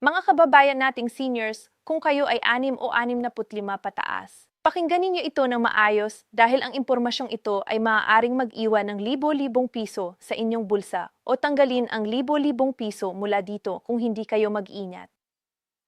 Mga kababayan nating seniors, kung kayo ay 6 o 65 pataas, pakinggan ninyo ito ng maayos dahil ang impormasyong ito ay maaaring mag-iwan ng libo-libong piso sa inyong bulsa o tanggalin ang libo-libong piso mula dito kung hindi kayo mag-ingat.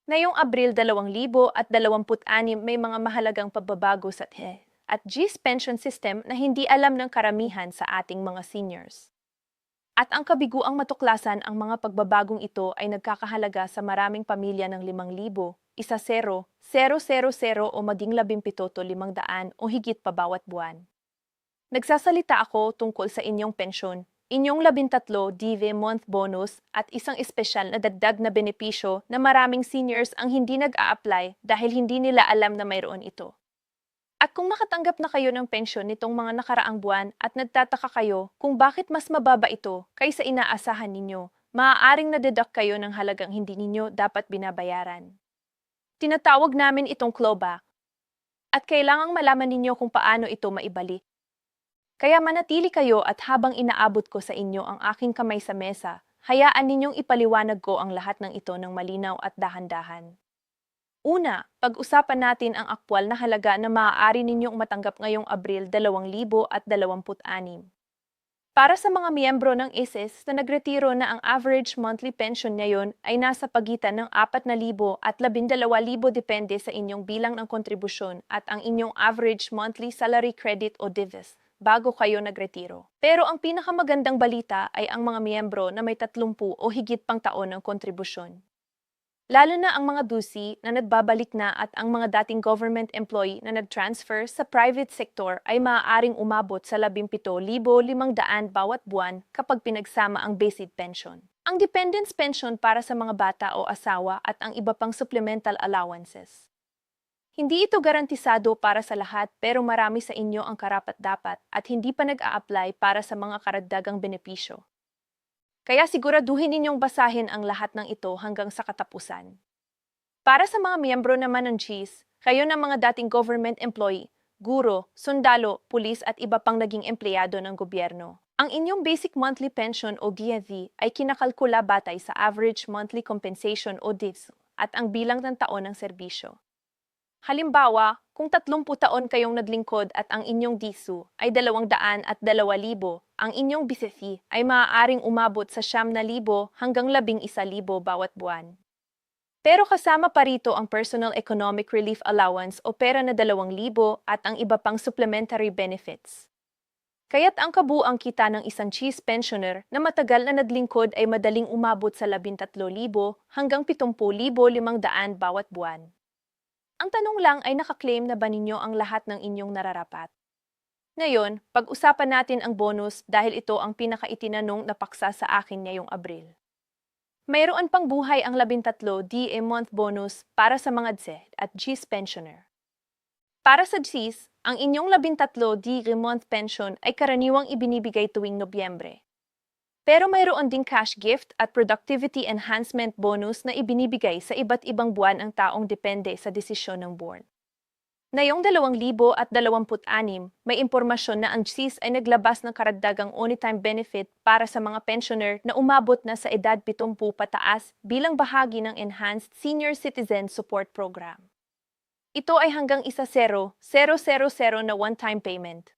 Ngayong Abril 2026 may mga mahalagang pagbabago sa THE at GIS pension system na hindi alam ng karamihan sa ating mga seniors. At ang kabiguang matuklasan ang mga pagbabagong ito ay nagkakahalaga sa maraming pamilya ng 5,000, 1,000 o maging 17,500 o higit pa bawat buwan. Nagsasalita ako tungkol sa inyong pensyon, inyong 13 DV month bonus at isang espesyal na dagdag na benepisyo na maraming seniors ang hindi nag-a-apply dahil hindi nila alam na mayroon ito. At kung makatanggap na kayo ng pensyon nitong mga nakaraang buwan at nagtataka kayo kung bakit mas mababa ito kaysa inaasahan ninyo, maaaring na-deduct kayo ng halagang hindi ninyo dapat binabayaran. Tinatawag namin itong clawback at kailangang malaman ninyo kung paano ito maibalik. Kaya manatili kayo at habang inaabot ko sa inyo ang aking kamay sa mesa, hayaan ninyong ipaliwanag ko ang lahat ng ito ng malinaw at dahan-dahan. Una, pag-usapan natin ang aktwal na halaga na maaari ninyong matanggap ngayong Abril 2026. Para sa mga miyembro ng ISIS na nagretiro na ang average monthly pension ngayon ay nasa pagitan ng 4,000 at 12,000 depende sa inyong bilang ng kontribusyon at ang inyong average monthly salary credit o DIVES bago kayo nagretiro. Pero ang pinakamagandang balita ay ang mga miyembro na may 30 o higit pang taon ng kontribusyon. Lalo na ang mga dusi na nagbabalik na at ang mga dating government employee na nag-transfer sa private sector ay maaaring umabot sa 17,500 bawat buwan kapag pinagsama ang basic pension, ang dependence pension para sa mga bata o asawa at ang iba pang supplemental allowances. Hindi ito garantisado para sa lahat pero marami sa inyo ang karapat-dapat at hindi pa nag-a-apply para sa mga karagdagang benepisyo. Kaya siguraduhin ninyong basahin ang lahat ng ito hanggang sa katapusan. Para sa mga miyembro naman ng GIS, kayo ng mga dating government employee, guro, sundalo, pulis at iba pang naging empleyado ng gobyerno. Ang inyong basic monthly pension o GMV ay kinakalkula batay sa average monthly compensation o DIVS at ang bilang ng taon ng serbisyo. Halimbawa, kung 30 taon kayong naglingkod at ang inyong disu ay 202,000, ang inyong BCC ay maaaring umabot sa 9,000 hanggang 11,000 bawat buwan. Pero kasama pa rito ang Personal Economic Relief Allowance o pera na 2,000 at ang iba pang supplementary benefits. Kaya't ang kabuang kita ng isang GIS pensioner na matagal na naglingkod ay madaling umabot sa 13,000 hanggang 70,500 bawat buwan. Ang tanong lang ay nakaklaim na ba ninyo ang lahat ng inyong nararapat? Ngayon, pag-usapan natin ang bonus dahil ito ang pinakaitinanong na paksa sa akin ngayong Abril. Mayroon pang buhay ang 13 DA month bonus para sa mga DSE at GIS pensioner. Para sa GIS, ang inyong 13 DA month pension ay karaniwang ibinibigay tuwing Nobyembre. Pero mayroon ding cash gift at productivity enhancement bonus na ibinibigay sa iba't ibang buwan ang taong depende sa desisyon ng board. Ngayong 2026, may impormasyon na ang GSIS ay naglabas ng karagdagang anytime benefit para sa mga pensioner na umabot na sa edad 70 pataas bilang bahagi ng Enhanced Senior Citizen Support Program. Ito ay hanggang 1,000,000 na one-time payment,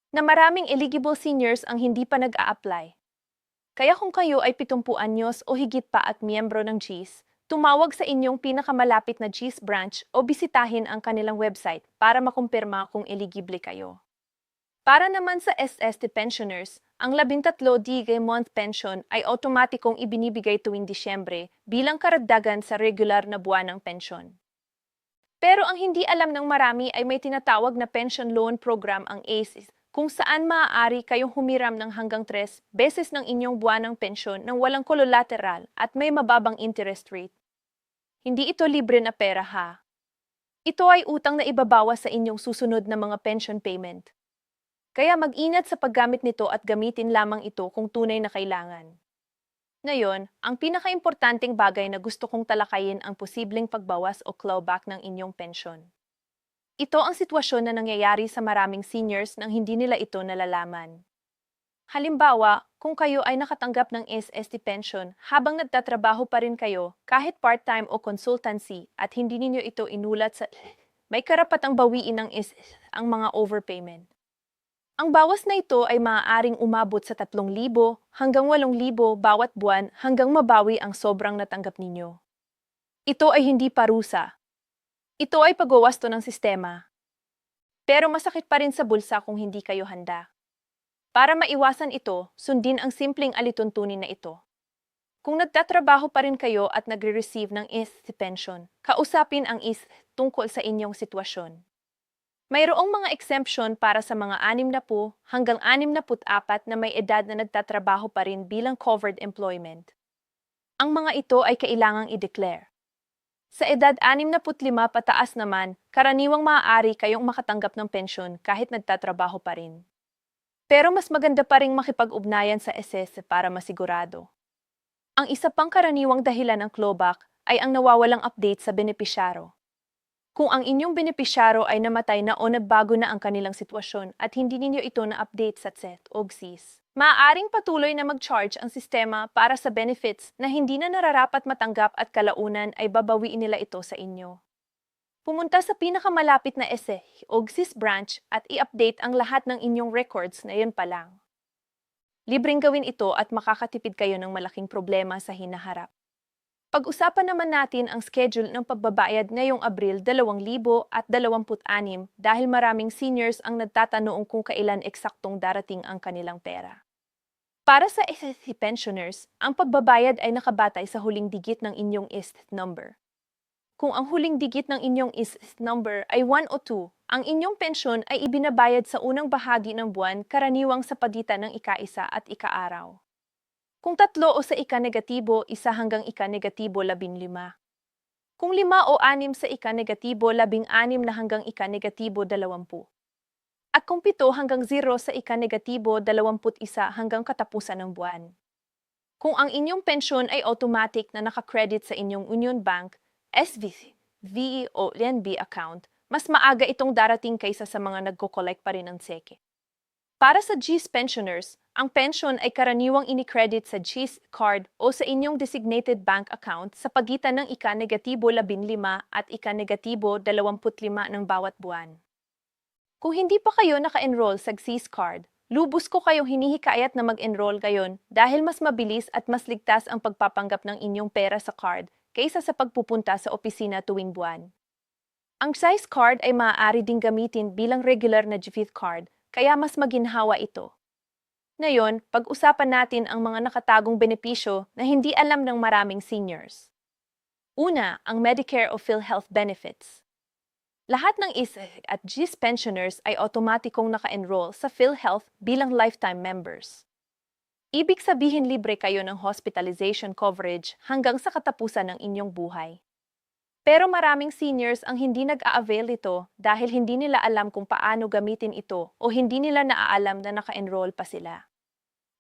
na maraming eligible seniors ang hindi pa nag-a-apply. Kaya kung kayo ay 70 anyos o higit pa at miyembro ng GIS, tumawag sa inyong pinakamalapit na GIS branch o bisitahin ang kanilang website para makumpirma kung eligible kayo. Para naman sa SST pensioners, ang 13 DG month pension ay otomatikong ibinibigay tuwing Disyembre bilang karagdagan sa regular na buwan ng pensyon. Pero ang hindi alam ng marami ay may tinatawag na pension loan program ang ACES, kung saan maaari kayong humiram ng hanggang 3 beses ng inyong buwanang pensyon nang walang collateral at may mababang interest rate. Hindi ito libre na pera ha. Ito ay utang na ibabawas sa inyong susunod na mga pension payment. Kaya mag-ingat sa paggamit nito at gamitin lamang ito kung tunay na kailangan. Ngayon, ang pinakaimportanteng bagay na gusto kong talakayin ang posibleng pagbawas o clawback ng inyong pensyon. Ito ang sitwasyon na nangyayari sa maraming seniors nang hindi nila ito nalalaman. Halimbawa, kung kayo ay nakatanggap ng SST pension habang nagtatrabaho pa rin kayo kahit part-time o consultancy at hindi ninyo ito inulat sa may karapatang bawiin ng SS ang mga overpayment. Ang bawas na ito ay maaaring umabot sa 3,000 hanggang 8,000 bawat buwan hanggang mabawi ang sobrang natanggap ninyo. Ito ay hindi parusa. Ito ay pagwawasto ng sistema. Pero masakit pa rin sa bulsa kung hindi kayo handa. Para maiwasan ito, sundin ang simpleng alituntunin na ito. Kung nagtatrabaho pa rin kayo at nagre-receive ng SST pension, kausapin ang IS tungkol sa inyong sitwasyon. Mayroong mga exemption para sa mga 60 hanggang 64 na may edad na nagtatrabaho pa rin bilang covered employment. Ang mga ito ay kailangang i-declare. Sa edad 65 pataas naman, karaniwang maaari kayong makatanggap ng pensyon kahit nagtatrabaho pa rin. Pero mas maganda pa ring makipag-ugnayan sa SS para masigurado. Ang isa pang karaniwang dahilan ng clawback ay ang nawawalang update sa benepisyaro. Kung ang inyong benepisyaro ay namatay na o nagbago na ang kanilang sitwasyon at hindi ninyo ito na-update sa CET o GSIS, maaaring patuloy na mag-charge ang sistema para sa benefits na hindi na nararapat matanggap at kalaunan ay babawiin nila ito sa inyo. Pumunta sa pinakamalapit na SE o GSIS branch at i-update ang lahat ng inyong records na yun pa lang. Libreng gawin ito at makakatipid kayo ng malaking problema sa hinaharap. Pag-usapan naman natin ang schedule ng pagbabayad ngayong Abril 2026 dahil maraming seniors ang nagtatanong kung kailan eksaktong darating ang kanilang pera. Para sa SST pensioners, ang pagbabayad ay nakabatay sa huling digit ng inyong IST number. Kung ang huling digit ng inyong IST number ay 1 o 2, ang inyong pensyon ay ibinabayad sa unang bahagi ng buwan karaniwang sa pagitan ng ika-1 at ika-araw. Kung 3 o sa ika-negatibo, 1 hanggang ika-negatibo 15. Kung 5 o 6 sa ika-negatibo, 16 na hanggang ika-negatibo 20. At kung 7 hanggang 0 sa ika-negatibo, 21 hanggang katapusan ng buwan. Kung ang inyong pensyon ay automatic na naka-credit sa inyong Union Bank, SVC, VE o LNB account, mas maaga itong darating kaysa sa mga nagko-collect pa rin ng seke. Para sa GS pensioners, ang pension ay karaniwang ini-credit sa GS card o sa inyong designated bank account sa pagitan ng ika-negatibo 15 at ika-negatibo 25 ng bawat buwan. Kung hindi pa kayo naka-enroll sa GS card, lubos ko kayong hinihikayat na mag-enroll ngayon dahil mas mabilis at mas ligtas ang pagpapanggap ng inyong pera sa card kaysa sa pagpupunta sa opisina tuwing buwan. Ang GS card ay maaari ding gamitin bilang regular na GFIT card, kaya mas maginhawa ito. Ngayon, pag-usapan natin ang mga nakatagong benepisyo na hindi alam ng maraming seniors. Una, ang Medicare o PhilHealth benefits. Lahat ng ISA at GS pensioners ay automatikong naka-enroll sa PhilHealth bilang lifetime members. Ibig sabihin libre kayo ng hospitalization coverage hanggang sa katapusan ng inyong buhay. Pero maraming seniors ang hindi nag-a-avail ito dahil hindi nila alam kung paano gamitin ito o hindi nila naaalam na naka-enroll pa sila.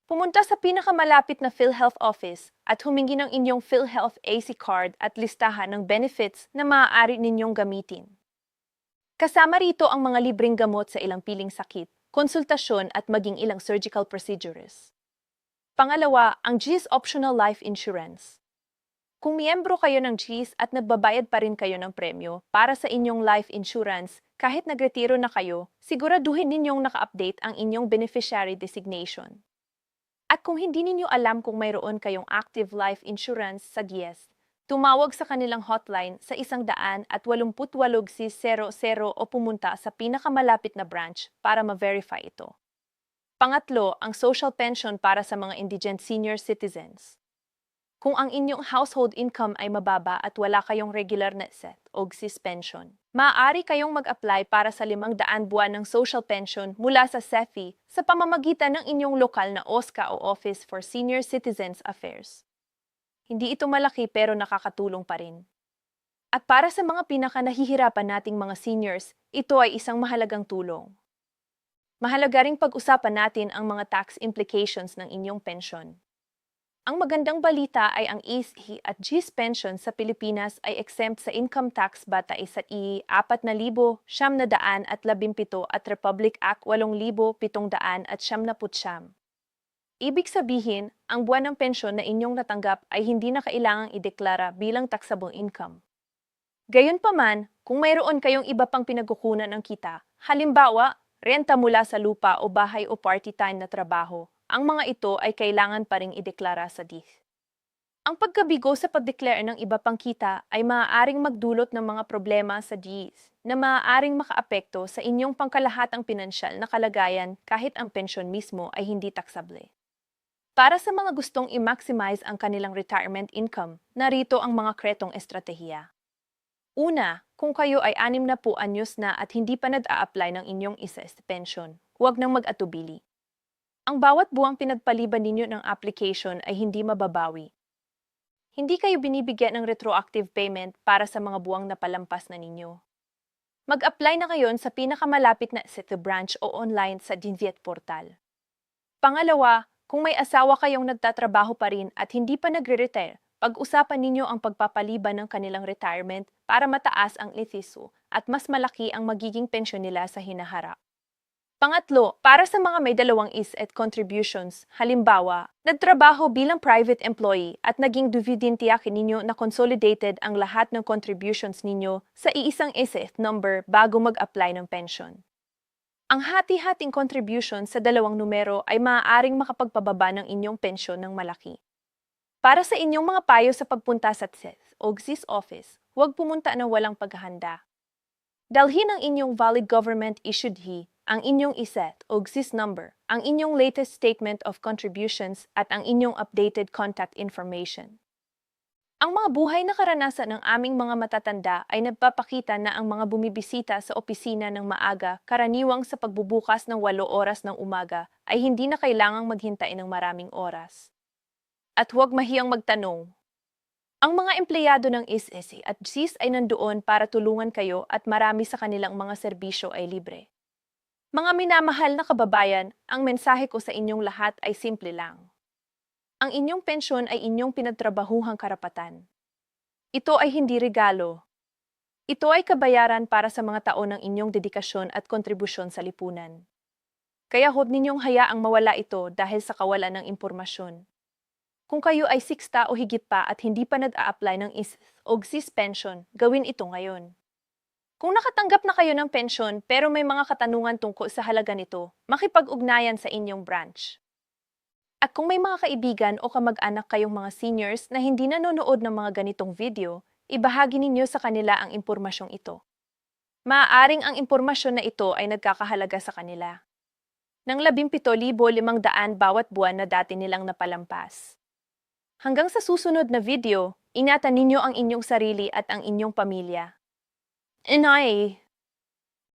Pumunta sa pinakamalapit na PhilHealth office at humingi ng inyong PhilHealth AC card at listahan ng benefits na maaari ninyong gamitin. Kasama rito ang mga libreng gamot sa ilang piling sakit, konsultasyon at maging ilang surgical procedures. Pangalawa, ang GS Optional Life Insurance. Kung miyembro kayo ng GS at nagbabayad pa rin kayo ng premyo para sa inyong life insurance, kahit nagretiro na kayo, siguraduhin ninyong naka-update ang inyong beneficiary designation. At kung hindi ninyo alam kung mayroon kayong active life insurance sa GS, tumawag sa kanilang hotline sa 188 si 00 o pumunta sa pinakamalapit na branch para ma-verify ito. Pangatlo, ang social pension para sa mga indigent senior citizens. Kung ang inyong household income ay mababa at wala kayong regular na set o GSIS pension, maaari kayong mag-apply para sa 500 buwan ng social pension mula sa SEFI sa pamamagitan ng inyong lokal na OSCA o Office for Senior Citizens Affairs. Hindi ito malaki pero nakakatulong pa rin. At para sa mga pinaka-nahihirapan nating mga seniors, ito ay isang mahalagang tulong. Mahalaga ring pag-usapan natin ang mga tax implications ng inyong pensyon. Ang magandang balita ay ang ISI at GS pension sa Pilipinas ay exempt sa income tax batay sa I-4,917 at Republic Act 8,700. Ibig sabihin, ang buwan ng pensyon na inyong natanggap ay hindi na kailangang ideklara bilang taxable income. Gayunpaman, kung mayroon kayong iba pang pinagkukunan ng kita, halimbawa, renta mula sa lupa o bahay o part-time na trabaho, ang mga ito ay kailangan pa ring ideklara sa DIS. Ang pagkabigo sa pagdeklara ng iba pang kita ay maaaring magdulot ng mga problema sa DIS na maaaring makaapekto sa inyong pangkalahatang pinansyal na kalagayan kahit ang pensyon mismo ay hindi taksable. Para sa mga gustong i-maximize ang kanilang retirement income, narito ang mga kretong estratehiya. Una, kung kayo ay 60 anyos na at hindi pa nag-a-apply ng inyong isa-est pension, huwag nang mag-atubili. Ang bawat buwang pinagpaliban ninyo ng application ay hindi mababawi. Hindi kayo binibigyan ng retroactive payment para sa mga buwang napalampas na ninyo. Mag-apply na ngayon sa pinakamalapit na SETI branch o online sa Divyet portal. Pangalawa, kung may asawa kayong nagtatrabaho pa rin at hindi pa nagre-retire, pag-usapan ninyo ang pagpapaliban ng kanilang retirement para mataas ang itiso at mas malaki ang magiging pensyon nila sa hinaharap. Pangatlo, para sa mga may dalawang is-et contributions, halimbawa, nagtrabaho bilang private employee at naging dividend tiyakin ninyo na consolidated ang lahat ng contributions ninyo sa iisang is-et number bago mag-apply ng pension. Ang hati-hating contribution sa dalawang numero ay maaaring makapagpababa ng inyong pensyon ng malaki. Para sa inyong mga payo sa pagpunta sa TSES o GSIS office, huwag pumunta na walang paghahanda. Dalhin ang inyong valid government-issued ang inyong ISET o GSIS number, ang inyong latest statement of contributions at ang inyong updated contact information. Ang mga buhay na karanasan ng aming mga matatanda ay nagpapakita na ang mga bumibisita sa opisina ng maaga, karaniwang sa pagbubukas ng 8 oras ng umaga, ay hindi na kailangang maghintay ng maraming oras. At huwag mahiyang magtanong. Ang mga empleyado ng SSA at GSIS ay nandoon para tulungan kayo at marami sa kanilang mga serbisyo ay libre. Mga minamahal na kababayan, ang mensahe ko sa inyong lahat ay simple lang. Ang inyong pensyon ay inyong pinagtrabahuhang karapatan. Ito ay hindi regalo. Ito ay kabayaran para sa mga taon ng inyong dedikasyon at kontribusyon sa lipunan. Kaya huwag ninyong hayaang mawala ito dahil sa kawalan ng impormasyon. Kung kayo ay 60 o higit pa at hindi pa nag-a-apply ng ISIS o GSIS pension, gawin ito ngayon. Kung nakatanggap na kayo ng pensyon pero may mga katanungan tungkol sa halaga nito, makipag-ugnayan sa inyong branch. At kung may mga kaibigan o kamag-anak kayong mga seniors na hindi nanonood ng mga ganitong video, ibahagi ninyo sa kanila ang impormasyong ito. Maaaring ang impormasyon na ito ay nagkakahalaga sa kanila. Ng 17,500 bawat buwan na dati nilang napalampas. Hanggang sa susunod na video, ingatan ninyo ang inyong sarili at ang inyong pamilya. Inay!